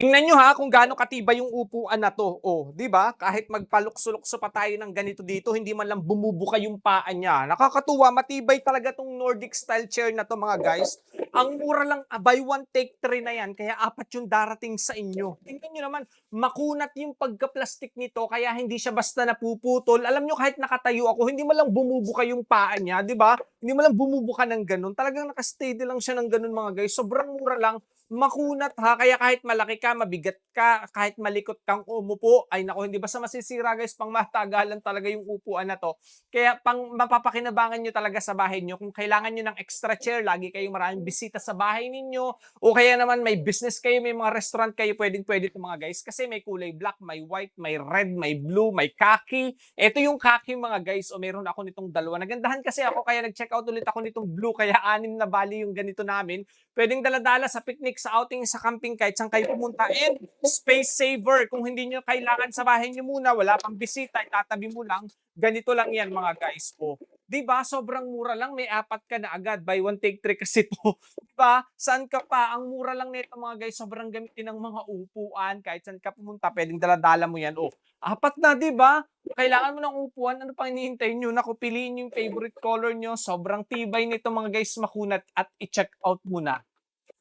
Tingnan niyo ha kung gaano katibay yung upuan na 'to, oh, 'di ba? Kahit magpalukso-lukso pa tayo ng ganito dito, hindi man lang bumubuka yung paa niya. Nakakatuwa, matibay talaga 'tong Nordic style chair na 'to mga guys. Ang mura lang, buy one take three na 'yan, kaya apat yung darating sa inyo. Tingnan niyo naman, makunat yung pagka-plastic nito kaya hindi siya basta napuputol. Alam niyo kahit nakatayo ako, hindi man lang bumubuka yung paa niya, 'di ba? Hindi man lang bumubuka ng gano'n. Talagang naka-steady lang siya ng gano'n mga guys. Sobrang mura lang, makunat ha, kaya kahit malaki ka, mabigat ka, kahit malikot kang umupo, ay naku, hindi basta masisira guys, pang matagalan talaga yung upuan na to. Kaya pang mapapakinabangan nyo talaga sa bahay nyo. Kung kailangan nyo ng extra chair, lagi kayong maraming bisita sa bahay ninyo, o kaya naman may business kayo, may mga restaurant kayo, pwedeng-pwede ito mga guys. Kasi may kulay black, may white, may red, may blue, may khaki. Ito yung khaki mga guys, o meron ako nitong dalawa. Nagandahan kasi ako, kaya nag-check out ulit ako nitong blue, kaya anim na bali yung ganito namin. Pwedeng dala-dala sa picnic, sa outing, sa camping, kahit saan kayo pumunta. And space saver, kung hindi nyo kailangan sa bahay nyo muna, wala pang bisita, itatabi mo lang, ganito lang yan mga guys. O, diba? Sobrang mura lang, may apat ka na agad. Buy one, take three kasi to. Diba? Saan ka pa? Ang mura lang nito mga guys, sobrang gamitin ng mga upuan. Kahit saan ka pumunta, pwedeng dala-dala mo yan. O, apat na, diba? Kailangan mo ng upuan, ano pang hinihintay nyo? Naku, piliin yung favorite color nyo. Sobrang tibay nito mga guys, makunat, at i-check out muna.